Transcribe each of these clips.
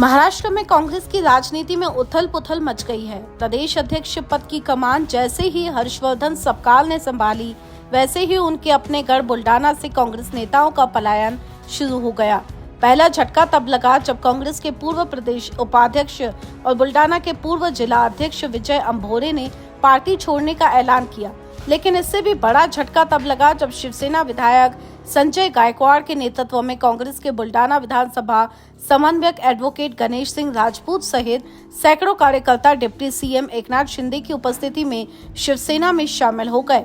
महाराष्ट्र में कांग्रेस की राजनीति में उथल पुथल मच गई है। प्रदेश अध्यक्ष पद की कमान जैसे ही हर्षवर्धन सपकाल ने संभाली, वैसे ही उनके अपने गढ़ बुल्डाना से कांग्रेस नेताओं का पलायन शुरू हो गया। पहला झटका तब लगा जब कांग्रेस के पूर्व प्रदेश उपाध्यक्ष और बुल्डाना के पूर्व जिला अध्यक्ष विजय अंभोरे ने पार्टी छोड़ने का ऐलान किया। लेकिन इससे भी बड़ा झटका तब लगा जब शिवसेना विधायक संजय गायकवाड़ के नेतृत्व में कांग्रेस के बुल्डाना विधानसभा समन्वयक एडवोकेट गणेश सिंह राजपूत सहित सैकड़ों कार्यकर्ता डिप्टी सीएम एकनाथ शिंदे की उपस्थिति में शिवसेना में शामिल हो गए।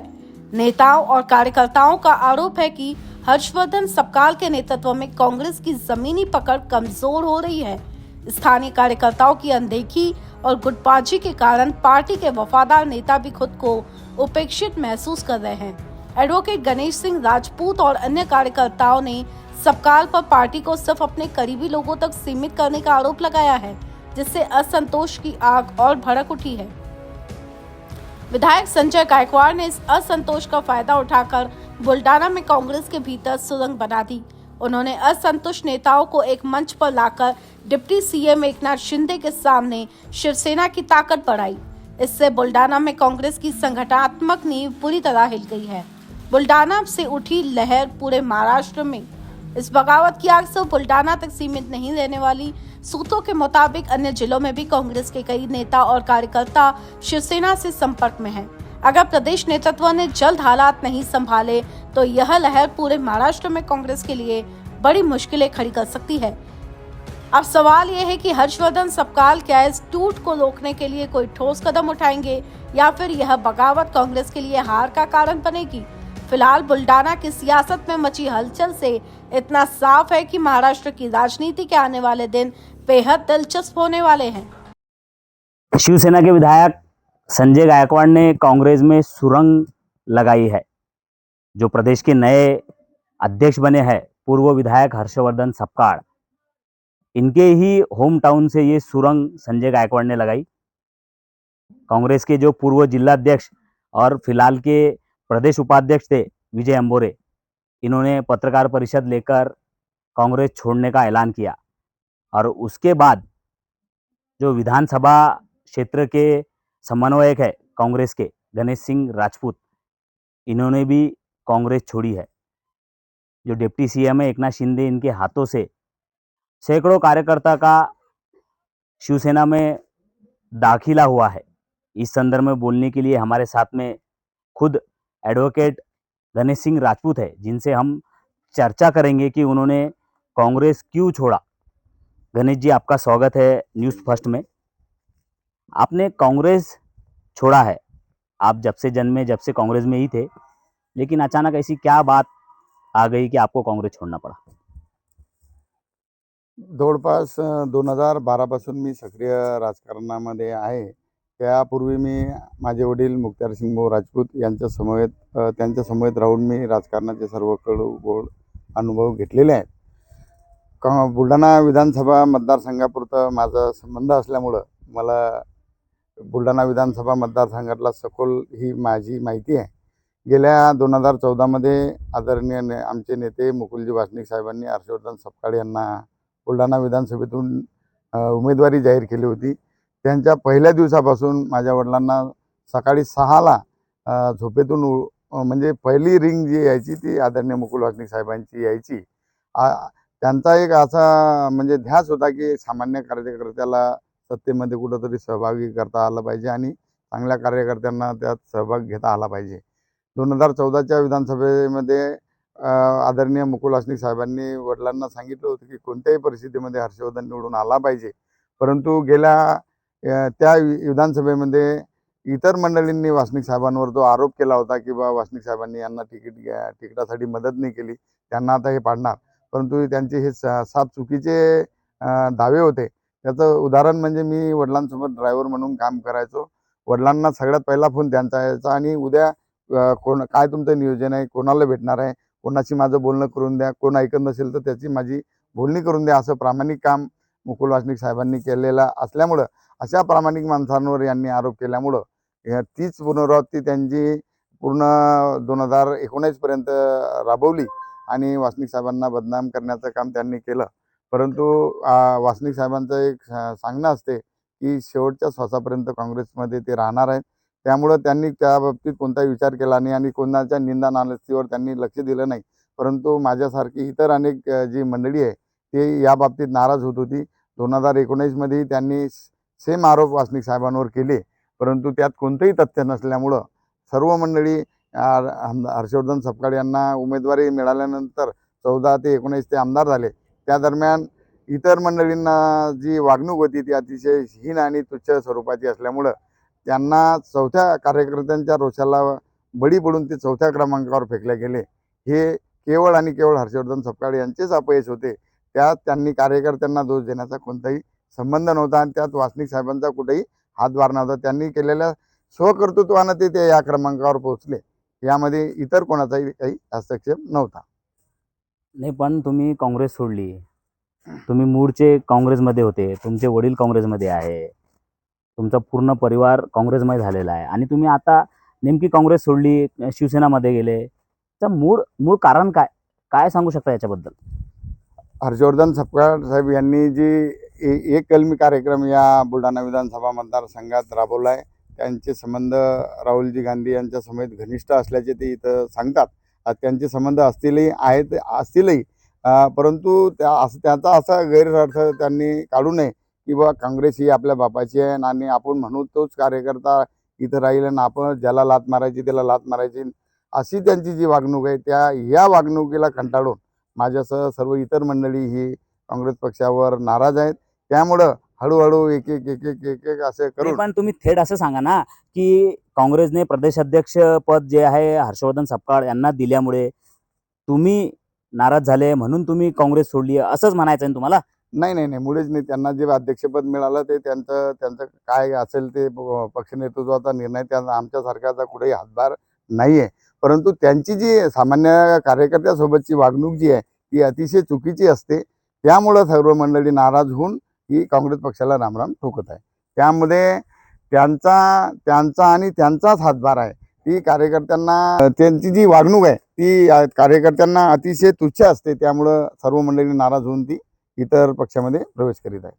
नेताओं और कार्यकर्ताओं का आरोप है कि हर्षवर्धन सपकाल के नेतृत्व में कांग्रेस की जमीनी पकड़ कमजोर हो रही है। स्थानीय कार्यकर्ताओं की अनदेखी और गुटबाजी के कारण पार्टी के वफादार नेता भी खुद को उपेक्षित महसूस कर रहे हैं। एडवोकेट गणेश सिंह राजपूत और अन्य कार्यकर्ताओं ने सपकाल पर पार्टी को सिर्फ अपने करीबी लोगों तक सीमित करने का आरोप लगाया है, जिससे असंतोष की आग और भड़क उठी है। विधायक संजय गायकवाड़ ने इस असंतोष का फायदा उठाकर बुल्डाना में कांग्रेस के भीतर सुरंग बना दी। उन्होंने असंतुष्ट नेताओं को एक मंच पर लाकर डिप्टी सीएम एकनाथ शिंदे के सामने शिवसेना की ताकत बढ़ाई। इससे बुल्डाना में कांग्रेस की संगठनात्मक नींव पूरी तरह हिल गई है। बुल्डाना से उठी लहर पूरे महाराष्ट्र में। इस बगावत की आग सिर्फ बुल्डाना तक सीमित नहीं रहने वाली। सूत्रों के मुताबिक अन्य जिलों में भी कांग्रेस के कई नेता और कार्यकर्ता शिवसेना से संपर्क में हैं। अगर प्रदेश नेतृत्व ने जल्द हालात नहीं संभाले तो यह लहर पूरे महाराष्ट्र में कांग्रेस के लिए बड़ी मुश्किलें खड़ी कर सकती है। अब सवाल यह है कि हर्षवर्धन सपकाल क्या इस टूट को रोकने के लिए कोई ठोस कदम उठाएंगे या फिर यह बगावत कांग्रेस के लिए हार का कारण बनेगी। फिलहाल बुल्डाना की सियासत में मची हलचल से इतना साफ है कि महाराष्ट्र की राजनीति के आने वाले दिन बेहद दिलचस्प होने वाले हैं। शिवसेना के विधायक संजय गायकवाड़ ने कांग्रेस में सुरंग लगाई है। जो प्रदेश के नए अध्यक्ष बने हैं पूर्व विधायक हर्षवर्धन सपकाल, इनके ही होम टाउन से ये सुरंग संजय गायकवाड़ ने लगाई। कांग्रेस के जो पूर्व जिला अध्यक्ष और फिलहाल के प्रदेश उपाध्यक्ष थे विजय अंभोरे, इन्होंने पत्रकार परिषद लेकर कांग्रेस छोड़ने का ऐलान किया। और उसके बाद जो विधानसभा क्षेत्र के समन्वयक है कांग्रेस के गणेश सिंह राजपूत, इन्होंने भी कांग्रेस छोड़ी है। जो डिप्टी सीएम है एकनाथ शिंदे, इनके हाथों से सैकड़ों कार्यकर्ता का शिवसेना में दाखिला हुआ है। इस संदर्भ में बोलने के लिए हमारे साथ में खुद एडवोकेट गणेश सिंह राजपूत है, जिनसे हम चर्चा करेंगे कि उन्होंने कांग्रेस क्यों छोड़ा। गणेश जी, आपका स्वागत है न्यूज़ फर्स्ट में। आपने कांग्रेस छोड़ा है, आप जब से जन्मे जब से कांग्रेस में ही थे, लेकिन अचानक ऐसी क्या बात आ गई कि आपको कांग्रेस छोड़ना पड़ा? जवळपास 2012 पासून मी सक्रिय राजकारणामध्ये आहे। त्यापूर्वी मी माझे वडील मुक्तार सिंह राजपूत यांच्या समवेत राहून मी राजकारणाचे सर्व गोड अनुभव घेतलेले आहेत। बुलढाणा विधानसभा मतदारसंघापुरतं माझा संबंध असल्यामुळं मला बुलढाणा विधानसभा मतदारसंघातला सखोल ही माझी माहिती आहे। गेल्या 2014 मध्ये आदरणीय आमचे नेते मुकुलजी वासनिक साहेबांनी हर्षवर्धन सपकाळ यांना बुलढाणा विधानसभेतून उमेदवारी जाहीर केली होती। त्यांच्या पहिल्या दिवसापासून माझ्या वडिलांना सकाळी 6ला झोपेतून म्हणजे पहिली रिंग जी यायची ती आदरणीय मुकुल वासनिक साहेबांची यायची। त्यांचा एक असा म्हणजे ध्यास होता की सामान्य कार्यकर्त्याला सत्तेमध्ये कुठेतरी सहभागी करता आलं पाहिजे आणि चांगल्या कार्यकर्त्यांना त्यात सहभाग घेता आला पाहिजे। 2014च्या विधानसभेमध्ये आदरणीय मुकुल वासनिक साहेबांनी वडिलांना सांगितलं होतं की कोणत्याही परिस्थितीमध्ये हर्षवर्धन निवडून आला पाहिजे। परंतु गेल्या त्या विधानसभेमध्ये इतर मंडळींनी वासनिक साहेबांवर जो आरोप केला होता की वासनिक साहेबांनी यांना तिकिटासाठी मदत नाही केली, त्यांना आता हे पाडणार, परंतु त्यांचे हे 7 चुकीचे दावे होते। त्याचं उदाहरण म्हणजे मी वडिलांसोबत ड्रायव्हर म्हणून काम करायचो। वडिलांना सगळ्यात पहिला फोन त्यांचा यायचा आणि उद्या काय तुमचं नियोजन आहे, कोणाला भेटणार आहे, कोणाशी माझं बोलणं करून द्या, कोण ऐकत नसेल तर त्याची माझी बोलणी करून द्या, असं प्रामाणिक काम मुकुल वासनिक साहेबांनी केलेलं असल्यामुळं अशा प्रामाणिक माणसांवर यांनी आरोप केल्यामुळं तीच पुनरावृत्ती त्यांची पूर्ण 2019 पर्यंत राबवली आणि वासनिक साहेबांना बदनाम करण्याचं काम त्यांनी केलं। परंतु वासनिक साहेबांचं एक सांगणं असते की शेवटच्या श्वासापर्यंत काँग्रेसमध्ये ते राहणार आहेत. त्यामुळं त्यांनी त्या बाबतीत कोणताही विचार केला नाही आणि कोणाच्या निंदा नालस्तीवर त्यांनी लक्ष दिलं नाही. परंतु माझ्यासारखी इतर अनेक जी मंडळी आहे ते या बाबतीत नाराज होत होती. 2019 मध्येही त्यांनी सेम आरोप वासनिक साहेबांवर केले, परंतु त्यात कोणतंही तथ्य नसल्यामुळं सर्व मंडळी हर्षवर्धन सपकाळ यांना उमेदवारी मिळाल्यानंतर 14 ते 19 ते आमदार झाले. त्या दरम्यान इतर मंडळींना जी वागणूक होती ती अतिशय हीन आणि तुच्छ स्वरूपाची असल्यामुळं त्यांना चौथ्या कार्यकर्त्यांच्या रोषाला बळी पडून ते चौथ्या क्रमांकावर फेकले गेले. हे केवळ आणि केवळ हर्षवर्धन सपकाळ यांचेच अपयश होते. त्यात त्यांनी कार्यकर्त्यांना दोष देण्याचा कोणताही संबंध नव्हता आणि त्यात वासनिक साहेबांचा कुठेही हातभार नव्हता. त्यांनी केलेल्या स्वकर्तृत्वानं ते या क्रमांकावर पोहोचले. यामध्ये इतर कोणाचाही काही हस्तक्षेप नव्हता. नाही, पण तुम्ही काँग्रेस सोडली, तुम्ही मूळचे काँग्रेसमध्ये होते, तुमचे वडील काँग्रेसमध्ये आहे, तुमचा पूर्ण परिवार काँग्रेसमध्ये झालेला आहे आणि तुम्ही आता नेमकी काँग्रेस सोडली, शिवसेनामध्ये गेले. तर मूळ मूळ कारण काय? काय सांगू शकता याच्याबद्दल? हर्षवर्धन सपकाळ साहेब यांनी जी एक कलमी कार्यक्रम या बुलढाणा विधानसभा मतदारसंघात राबवला आहे, त्यांचे संबंध राहुलजी गांधी यांच्या समेत घनिष्ठ असल्याचे ते इथं सांगतात. त्यांचे संबंध असतीलही, परंतु त्याचा असा गैरअर्थ त्यांनी काढू नये की बा काँग्रेस ही आपल्या बापाची आहे आणि आपण म्हणू तोच कार्यकर्ता इथं राहील आणि आपण ज्याला लाथ मारायची त्याला लाथ मारायची, अशी त्यांची जी वागणूक आहे या वागणुकीला कंटाळून माझ्यासह सर्व इतर मंडळी ही काँग्रेस पक्षावर नाराज आहेत. त्यामुळं हळूहळू एक एक एक एक एक एक असे नाही, करून पण तुम्ही थेट असं सांगा ना की काँग्रेसने प्रदेशाध्यक्ष पद जे आहे हर्षवर्धन सपकाळ यांना दिल्यामुळे तुम्ही नाराज झाले म्हणून तुम्ही काँग्रेस सोडली, असंच म्हणायचं आहे ना तुम्हाला? नाही नाही नाही मुळेच नाही. त्यांना जे अध्यक्षपद मिळालं ते त्यांचं त्यांचं काय असेल ते पक्ष नेतृत्वाचा निर्णय, त्यांना आमच्यासारख्याचा कुठेही हातभार नाही आहे. परंतु त्यांची जी सामान्य कार्यकर्त्यासोबतची वागणूक जी आहे ती अतिशय चुकीची असते. त्यामुळं सर्व मंडळी नाराज होऊन ही काँग्रेस पक्षाला रामराम ठोकत आहे. त्यामध्ये त्यांचा आणि त्यांचाच हातभार आहे. ती कार्यकर्त्यांना त्यांची जी वागणूक आहे ती कार्यकर्त्यांना अतिशय तुच्छ असते. त्यामुळं सर्व मंडळी नाराज होऊन ती इतर पक्षामध्ये प्रवेश करीत आहे.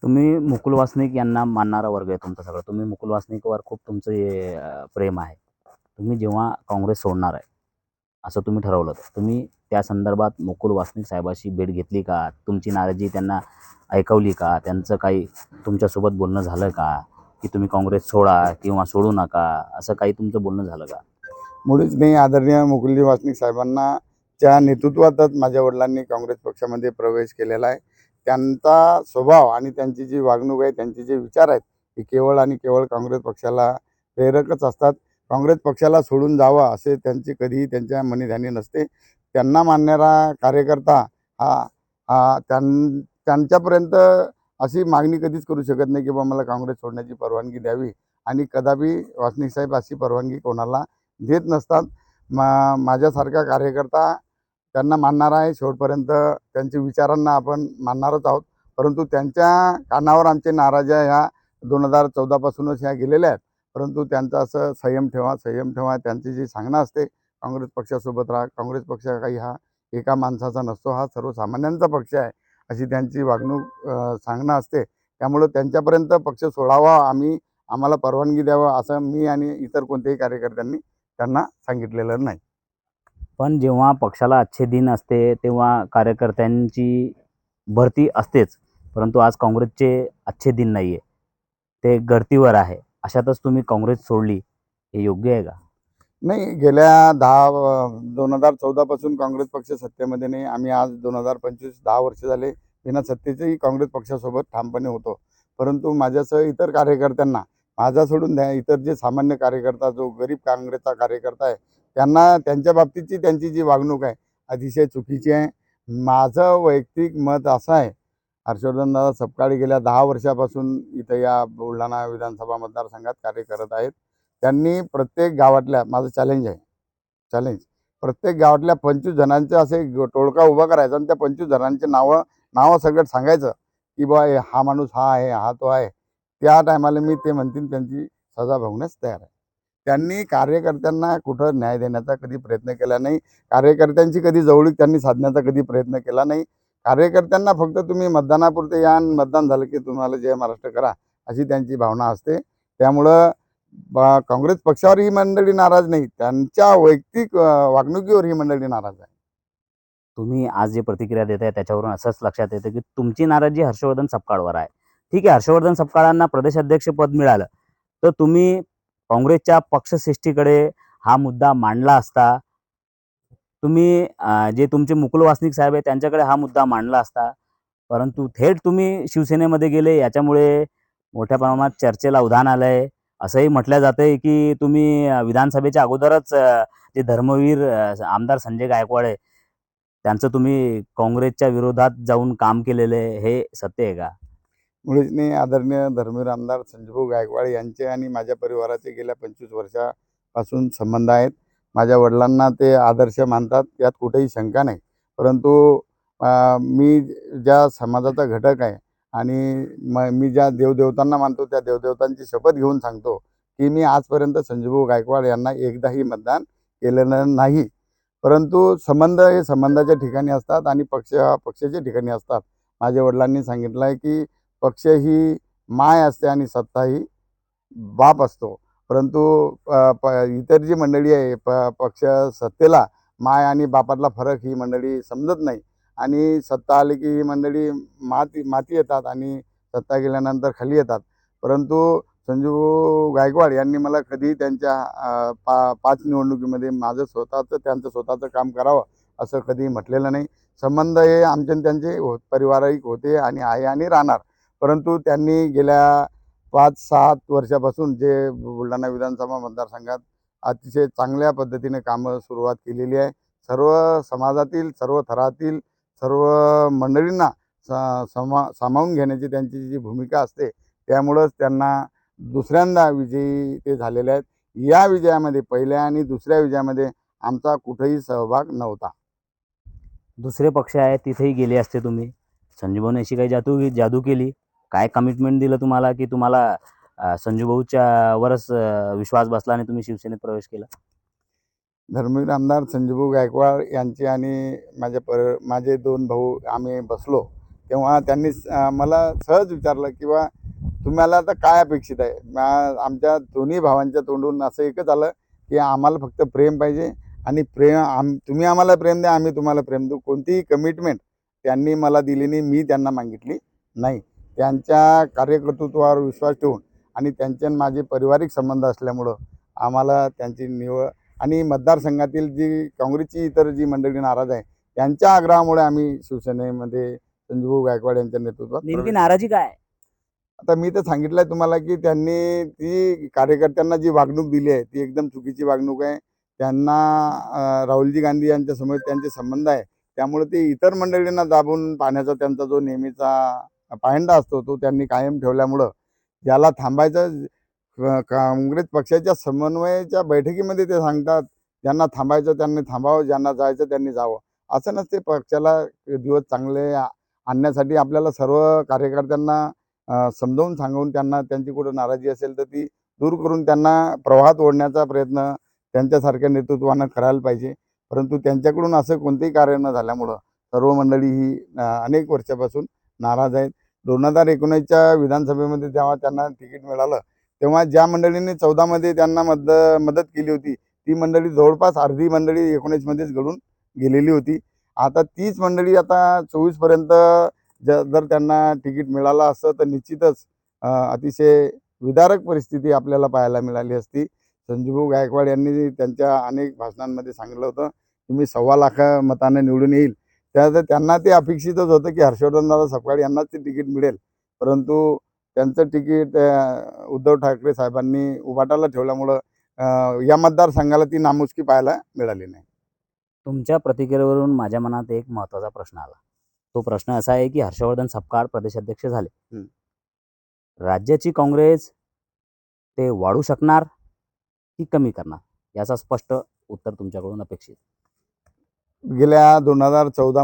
तुम्ही मुकुल वासनिक यांना मानणारा वर्ग आहे तुमचा सगळा. तुम्ही मुकुल वासनिकवर खूप तुमचं प्रेम आहे. तुम्ही जेव्हा काँग्रेस सोडणार आहे असं तुम्ही ठरवलं, तर तुम्ही त्या संदर्भात मुकुल वासनिक साहेबाशी भेट घेतली का? तुमची नाराजी त्यांना ऐकवली का? त्यांचं काही तुमच्यासोबत बोलणं झालं का की तुम्ही काँग्रेस सोडा किंवा सोडू नका, असं काही तुमचं बोलणं झालं का? मुळीच नाही. आदरणीय मुकुलजी वासनिक साहेबांना च्या नेतृत्वातच माझ्या वडिलांनी काँग्रेस पक्षामध्ये प्रवेश केलेला आहे. त्यांचा स्वभाव आणि त्यांची जी वागणूक आहे, त्यांचे जे विचार आहेत हे केवळ आणि केवळ काँग्रेस पक्षाला प्रेरकच असतात. काँग्रेस पक्षाला सोडून जावं असे त्यांची कधीही त्यांच्या मनी ध्यानी नसते. त्यांना मानणारा कार्यकर्ता हा त्यांच्यापर्यंत अशी मागणी कधीच करू शकत नाही की बा मला काँग्रेस सोडण्याची परवानगी द्यावी आणि कदापि वासनिक साहेब अशी परवानगी कोणाला देत नसतात. माझ्यासारखा कार्यकर्ता त्यांना मानणारा आहे. शेवटपर्यंत त्यांच्या विचारांना आपण मानणारच आहोत. परंतु त्यांच्या कानावर आमचे नाराज्या ह्या 2014 पासूनच ह्या गेलेल्या आहेत. परंतु त्यांचं असं संयम ठेवा, संयम ठेवा. त्यांची जी सांगणं असते काँग्रेस पक्षासोबत राहा, काँग्रेस पक्ष काही हा एका माणसाचा नसतो, हा सर्वसामान्यांचा पक्ष आहे, अशी त्यांची वागणूक सांगणं असते. त्यामुळं त्यांच्यापर्यंत पक्ष सोडावा, आम्हाला परवानगी द्यावं असं मी आणि इतर कोणत्याही कार्यकर्त्यांनी त्यांना सांगितलेलं नाही. पण जेव्हा पक्षाला अच्छे दिन असते तेव्हा कार्यकर्त्यांची भरती असतेच, परंतु आज काँग्रेसचे अच्छे दिन नाही आहे, ते गळतीवर आहे. अशातच तुम्ही काँग्रेस सोडली, हे योग्य आहे का? नाही, गेल्या 2014 पासून काँग्रेस पक्ष सत्तेमध्ये नाही. आम्ही आज 2025 10 वर्ष झाले बिना सत्तेचेही काँग्रेस पक्षासोबत ठामपणे होतो. परंतु माझ्यासह इतर कार्यकर्त्यांना, माझा सोडून द्या, इतर जे सामान्य कार्यकर्ता, जो गरीब काँग्रेसचा कार्यकर्ता आहे, त्यांना त्यांच्या बाबतीतची त्यांची जी वागणूक आहे अतिशय चुकीची आहे. माझं वैयक्तिक मत असं आहे, हर्षवर्धनदादा सपकाळ गेल्या 10 वर्षापासून इथं या बुलढाणा विधानसभा मतदारसंघात कार्य करत आहेत. त्यांनी प्रत्येक गावातल्या, माझं चॅलेंज प्रत्येक गावातल्या 25 जणांचे असे टोळका उभा करायचा आणि त्या 25 जणांचे नावं सगळं सांगायचं की बा हा माणूस हा आहे, हा तो आहे. त्या टायमाला मी ते म्हणतील त्यांची सजा भोगण्यास तयार आहे. त्यांनी कार्यकर्त्यांना कुठं न्याय देण्याचा कधी प्रयत्न केला नाही. कार्यकर्त्यांची कधी जवळीक त्यांनी साधण्याचा कधी प्रयत्न केला नाही. कार्यकर्त्यांना फक्त तुम्ही मतदानापुरते या आणि मतदान झालं की तुम्हाला जय महाराष्ट्र करा अशी त्यांची भावना असते. त्यामुळं काँग्रेस पक्षावर ही मंडळी नाराज नाही, त्यांच्या वैयक्तिक वागणुकीवर ही मंडळी नाराज आहे. तुम्ही आज जे प्रतिक्रिया देत आहे त्याच्यावरून असंच लक्षात येतं की तुमची नाराजी हर्षवर्धन सपकाळवर आहे. ठीक आहे, हर्षवर्धन सपकाळांना प्रदेशाध्यक्ष पद मिळालं तर तुम्ही काँग्रेसच्या पक्षश्रेष्ठीकडे हा मुद्दा मांडला असता. तुम्ही जे तुमचे मुकुल वासनिक साहेब आहे त्यांच्याकडे हा मुद्दा मांडला असता. परंतु थेट तुम्ही शिवसेनेमध्ये गेले, याच्यामुळे मोठ्या प्रमाणात चर्चेला उधाण आलंय. असंही म्हटलं जातंय की तुम्ही विधानसभेच्या अगोदरच जे धर्मवीर आमदार संजय गायकवाड आहे त्यांचं तुम्ही काँग्रेसच्या विरोधात जाऊन काम केलेलं आहे, हे सत्य आहे का? मुळीच नाही. आदरणीय धर्मवीर आमदार संजयभाऊ गायकवाड यांचे आणि माझ्या परिवाराचे गेल्या 25 वर्षापासून संबंध आहेत. माझ्या वडिलांना ते आदर्श मानतात, यात कुठेही शंका नाही. परंतु मी ज्या समाजाचा घटक आहे आणि मी ज्या देवदेवतांना मानतो त्या देवदेवतांची शपथ घेऊन सांगतो की मी आजपर्यंत संजयभाऊ गायकवाड यांना एकदाही मतदान केलेलं नाही. परंतु संबंध हे संबंधाच्या ठिकाणी असतात आणि पक्ष हा पक्षाच्या ठिकाणी असतात. माझ्या वडिलांनी सांगितलं आहे की पक्ष ही माय असते आणि सत्ता ही बाप असतो. परंतु इतर जी मंडळी आहे पक्ष सत्तेला माय आणि बापातला फरक ही मंडळी समजत नाही आणि सत्ता आली की ही मंडळी माती येतात आणि सत्ता गेल्यानंतर खाली येतात. परंतु संजू गायकवाड यांनी मला कधी त्यांच्या 5 निवडणुकीमध्ये माझं त्यांचं स्वतःचं काम करावं असं कधी म्हटलेलं नाही. संबंध हे आमचे आणि त्यांचे पारिवारिक होते आणि आहे आणि राहणार. परंतु त्यांनी गेल्या 5-7 वर्षापासून जे बुलढाणा विधानसभा मतदारसंघात अतिशय चांगल्या पद्धतीने कामं सुरुवात केलेली आहे. सर्व समाजातील, सर्व थरातील, सर्व मंडळींना सामावून घेण्याची त्यांची जी भूमिका असते त्यामुळंच त्यांना दुसऱ्यांदा विजयी ते झालेले आहेत. या विजयामध्ये पहिल्या आणि दुसऱ्या विजयामध्ये आमचा कुठेही सहभाग नव्हता. दुसरे पक्ष आहे तिथेही गेले असते तुम्ही. संजूभाऊने अशी काही जादू केली? काय कमिटमेंट दिलं तुम्हाला की तुम्हाला संजूभाऊच्या वरच विश्वास बसला आणि तुम्ही शिवसेनेत प्रवेश केला? धर्मवीर आमदार संजूभाऊ गायकवाड यांचे आणि माझे 2 भाऊ आम्ही बसलो तेव्हा त्यांनी मला सहज विचारलं की बा तुम्हाला आता काय अपेक्षित आहे. आमच्या दोन्ही भावांच्या तोंडून असं एकच आलं की आम्हाला फक्त प्रेम पाहिजे आणि तुम्ही आम्हाला प्रेम द्या, आम्ही तुम्हाला प्रेम देऊ. कोणतीही कमिटमेंट त्यांनी मला दिली नाही, मी त्यांना मागितली नाही. त्यांच्या कार्यकर्तृत्वावर विश्वास ठेवून आणि त्यांचे माझे पारिवारिक संबंध असल्यामुळं आम्हाला त्यांची निवड आणि मतदारसंघातील जी काँग्रेसची इतर जी मंडळी नाराज आहे त्यांच्या आग्रहामुळे आम्ही शिवसेनेमध्ये संजूभाऊ गायकवाड यांच्या नेतृत्वात नेमकी नाराजी काय? आता मी तर सांगितलंय तुम्हाला की त्यांनी ती कार्यकर्त्यांना जी वागणूक दिली आहे ती एकदम चुकीची वागणूक आहे. त्यांना राहुलजी गांधी यांच्यासमोर त्यांचे संबंध आहे त्यामुळे ते इतर मंडळींना दाबून पाहण्याचा त्यांचा जो नेहमीचा पायंडा असतो तो त्यांनी कायम ठेवल्यामुळं ज्याला थांबायचं काँग्रेस पक्षाच्या समन्वयाच्या बैठकीमध्ये ते सांगतात ज्यांना थांबायचं त्यांनी थांबावं, ज्यांना जायचं त्यांनी जावं. असं नसते. पक्षाला दिवस चांगले आणण्यासाठी आपल्याला सर्व कार्यकर्त्यांना समजावून सांगून त्यांना त्यांची कुठं नाराजी असेल तर ती दूर करून त्यांना प्रवाहात ओढण्याचा प्रयत्न त्यांच्यासारख्या नेतृत्वानं करायला पाहिजे. परंतु त्यांच्याकडून असं कोणतेही कार्य न झाल्यामुळं सर्व मंडळी ही अनेक वर्षापासून नाराज आहेत. 2019च्या विधानसभेमध्ये जेव्हा त्यांना तिकीट मिळालं तेव्हा ज्या मंडळींनी 14 मध्ये त्यांना मदत केली होती ती मंडळी जवळपास अर्धी मंडळी 19 मध्येच घडून गेलेली होती. आता तीच मंडळी आता 24 पर्यंत जर त्यांना तिकीट मिळालं असतं तर निश्चितच अतिशय विदारक परिस्थिती आपल्याला पाहायला मिळाली असती. संजूभाऊ गायकवाड यांनी त्यांच्या अनेक भाषणांमध्ये सांगितलं होतं की मी 1.25 लाख मताने निवडून येईल. त्यांना ते अपेक्षितच होतं की हर्षवर्धनदादा सपकाळ यांनाच ते तिकीट मिळेल. परंतु त्यांचं तिकीट उद्धव ठाकरे साहेबांनी उभाटाला ठेवल्यामुळं या मतदारसंघाला ती नामुष्की पाहायला मिळाली नाही. तुमच्या प्रतिक्रियेवरून माझ्या मनात एक महत्त्वाचा प्रश्न आला. तो प्रश्न असा आहे की हर्षवर्धन सपकाळ प्रदेशाध्यक्ष झाले. राज्याची काँग्रेस ते वाढू शकणार की कमी करणार, याचा स्पष्ट उत्तर तुमच्याकडून अपेक्षित. गेल्या 2014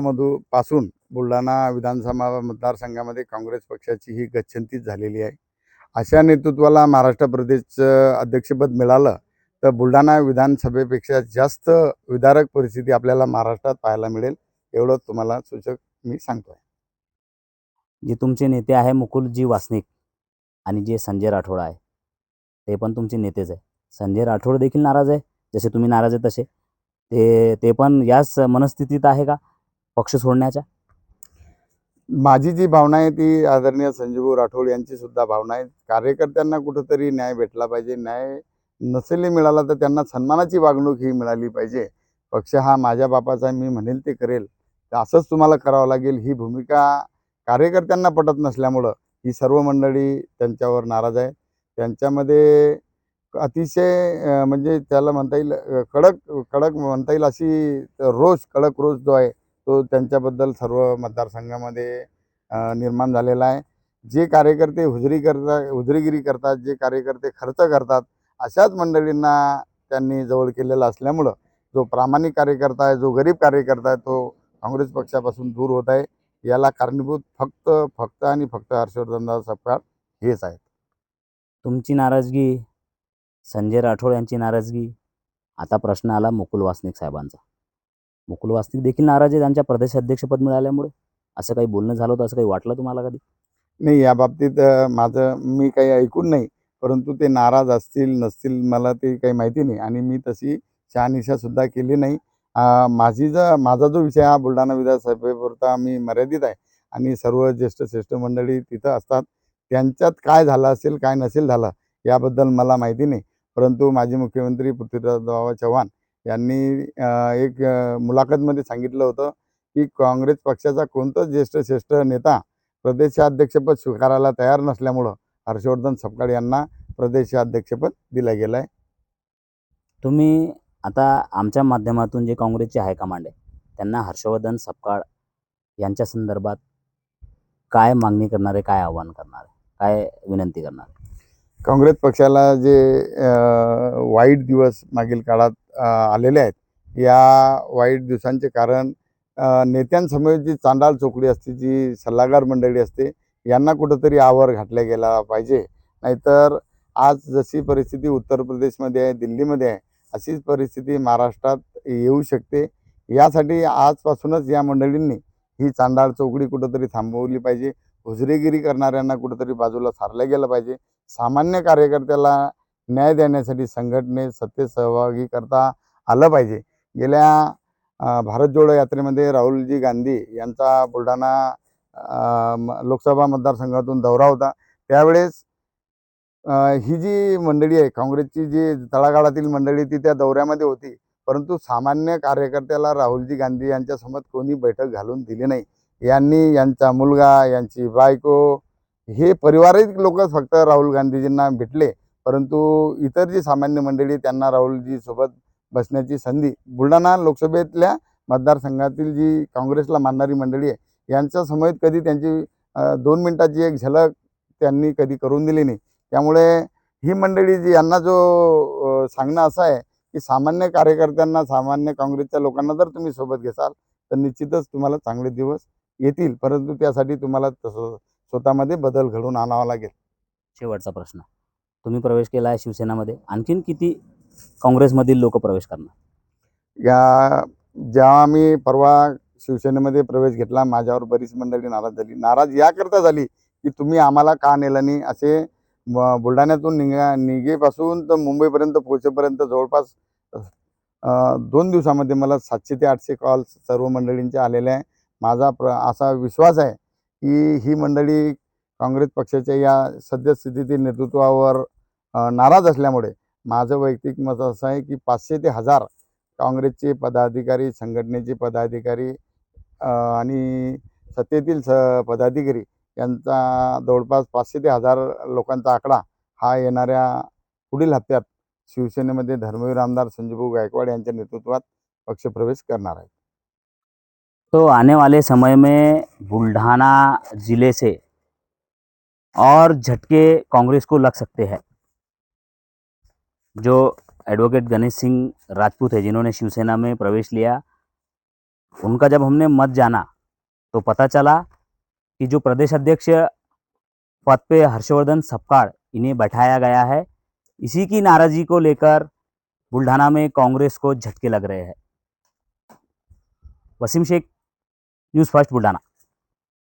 पासून बुलढाणा विधानसभा मतदारसंघामध्ये काँग्रेस पक्षाची ही गच्छंतीच झालेली आहे. अशा नेतृत्वाला महाराष्ट्र प्रदेशचं अध्यक्षपद मिळालं तर बुलढाणा विधानसभेपेक्षा जास्त विदारक परिस्थिती आपल्याला महाराष्ट्रात पाहायला मिळेल एवढं तुम्हाला सूचक मी सांगतोय. जे तुमचे नेते आहे मुकुलजी वासनिक आणि जे संजय राठोड आहे ते पण तुमचे नेतेच आहे. संजय राठोड देखील नाराज आहे, जसे तुम्ही नाराज आहे तसे. ते पण याच मनस्थितीत आहे का पक्ष सोडण्याच्या? माझी जी भावना आहे ती आदरणीय संजयभाऊ राठोड यांची सुद्धा भावना आहे. कार्यकर्त्यांना कुठंतरी न्याय भेटला पाहिजे. न्याय नसेलही मिळाला तर त्यांना सन्मानाची वागणूक ही मिळाली पाहिजे. पक्ष हा माझ्या बापाचा आहे, मी म्हणेल ते करेल, तर असंच तुम्हाला करावं लागेल. ही भूमिका कार्यकर्त्यांना पटत नसल्यामुळं ही सर्व मंडळी त्यांच्यावर नाराज आहे. त्यांच्यामध्ये अतिशय म्हणजे त्याला म्हणता येईल कडक कडक म्हणता येईल अशी कडक रोष जो आहे तो त्यांच्याबद्दल सर्व मतदारसंघामध्ये निर्माण झालेला आहे. जे कार्यकर्ते हुजरीगिरी करतात, जे कार्यकर्ते खर्च करतात, अशाच मंडळींना त्यांनी जवळ केलेलं असल्यामुळं जो प्रामाणिक कार्यकर्ता आहे, जो गरीब कार्यकर्ता आहे, तो काँग्रेस पक्षापासून दूर होत आहे. याला कारणीभूत फक्त आणि फक्त हर्षवर्धनदादा सपकाळ हेच आहेत. तुमची नाराजगी, संजय राठोड यांची नाराजगी, आता प्रश्न आला मुकुल वासनिक साहेबांचा. मुकुल वासनिक देखील नाराज आहे त्यांच्या प्रदेश अध्यक्षपद मिळाल्यामुळे. असं काही बोलणं झालं होतं, असं काही वाटलं तुम्हाला कधी? नाही, या बाबतीत मी काही ऐकून नाही, परंतु ते नाराज असतील नसतील मला ते काही माहिती नाही आणि मी तशी शहानिशासुद्धा केली नाही. माझा जो विषय हा बुलढाणा विधानसभेपुरता मी मर्यादित आहे आणि सर्व ज्येष्ठ मंडळी तिथं असतात. त्यांच्यात काय झालं असेल, काय नसेल झालं याबद्दल मला माहिती नाही. परंतु माजी मुख्यमंत्री पृथ्वीराज चव्हाण यांनी एक मुलाखतमध्ये सांगितलं होतं की काँग्रेस पक्षाचा कोणताच ज्येष्ठ नेता प्रदेशाध्यक्षपद स्वीकारायला तयार नसल्यामुळं हर्षवर्धन सपकाळ यांना प्रदेशाध्यक्षपद दिलं गेलं आहे. तुम्ही आता आमच्या माध्यमातून जे काँग्रेसचे हायकमांड आहे त्यांना हर्षवर्धन सपकाळ यांच्या संदर्भात काय मागणी करणार आहे, काय आव्हान करणार आहे, काय विनंती करणार आहे? काँग्रेस पक्षाला जे वाईट दिवस मागील काळात आलेले आहेत, या वाईट दिवसांचे कारण नेत्यांसमोर जी चांडाळ चौकडी असते, जी सल्लागार मंडळी असते, यांना कुठंतरी आवर घातल्या गेला पाहिजे. नाहीतर आज जशी परिस्थिती उत्तर प्रदेशमध्ये आहे, दिल्लीमध्ये आहे, अशीच परिस्थिती महाराष्ट्रात येऊ शकते. यासाठी आजपासूनच या मंडळींनी ही चांडाळ चौकडी कुठंतरी थांबवली पाहिजे. हुजरेगिरी करणाऱ्यांना कुठंतरी बाजूला सारलं गेलं पाहिजे. सामान्य कार्यकर्त्याला न्याय देण्यासाठी संघटनेत सत्तेत सहभागी करता आलं पाहिजे. गेल्या भारत जोडो यात्रेमध्ये राहुलजी गांधी यांचा बुलढाणा लोकसभा मतदारसंघातून दौरा होता. त्यावेळेस ही जी मंडळी आहे काँग्रेसची, जी तळागाळातील मंडळी ती त्या दौऱ्यामध्ये होती, परंतु सामान्य कार्यकर्त्याला राहुलजी गांधी यांच्यासमोर कोणी बैठक घालून दिली नाही. यांनी, यांचा मुलगा, यांची बायको, हे पारिवारिक लोक फक्त राहुल गांधीजींना भेटले, परंतु इतर जी सामान्य मंडळी त्यांना राहुलजी सोबत बसण्याची संधी बुलढाणा लोकसभेतल्या मतदारसंघातील जी काँग्रेसला मानणारी मंडळी आहे यांच्या समवेत कधी त्यांची 2 मिनिटाची एक झलक त्यांनी कधी करून दिली नाही. त्यामुळे ही मंडळी जी यांना जो सांगणं असं आहे की सामान्य कार्यकर्त्यांना, सामान्य काँग्रेसच्या लोकांना जर तुम्ही सोबत घेसाल तर निश्चितच तुम्हाला चांगले दिवस येतील, परंतु त्यासाठी तुम्हाला तसं स्वतःमध्ये बदल घडवून आणावा लागेल. शेवटचा प्रश्न, तुम्ही प्रवेश केला आहे शिवसेनामध्ये, आणखीन किती काँग्रेसमधील लोक प्रवेश करणार? जेव्हा मी परवा शिवसेनेमध्ये प्रवेश घेतला, माझ्यावर बरीच मंडळी नाराज झाली. नाराज याकरता झाली की तुम्ही आम्हाला का नेलं नाही. असे बुलढाण्यातून निघेपासून तर मुंबईपर्यंत पोहोचेपर्यंत जवळपास 2 दिवसामध्ये मला 700 ते 800 कॉल्स सर्व मंडळींचे आलेले आहे. माझा असा विश्वास आहे की ही मंडळी काँग्रेस पक्षाच्या या सद्यस्थितीतील नेतृत्वावर नाराज असल्यामुळे माझं वैयक्तिक मत असं आहे की 500 ते 1000 काँग्रेसचे पदाधिकारी, संघटनेचे पदाधिकारी आणि सत्तेतील पदाधिकारी यांचा जवळपास 500 ते 1000 लोकांचा आकडा हा येणाऱ्या पुढील हप्त्यात शिवसेनेमध्ये धर्मवीर आमदार संजयभाऊ गायकवाड यांच्या नेतृत्वात पक्षप्रवेश करणार आहे. तो आने वाले समय में बुल्ढाना जिले से और झटके कांग्रेस को लग सकते हैं। जो एडवोकेट गणेश सिंह राजपूत है, जिन्होंने शिवसेना में प्रवेश लिया, उनका जब हमने मत जाना तो पता चला कि जो प्रदेश अध्यक्ष पद पे हर्षवर्धन सपकाळ इन्हें बैठाया गया है, इसी की नाराजगी को लेकर बुल्ढाना में कांग्रेस को झटके लग रहे हैं। Wasim Shaikh, news first Buldhana.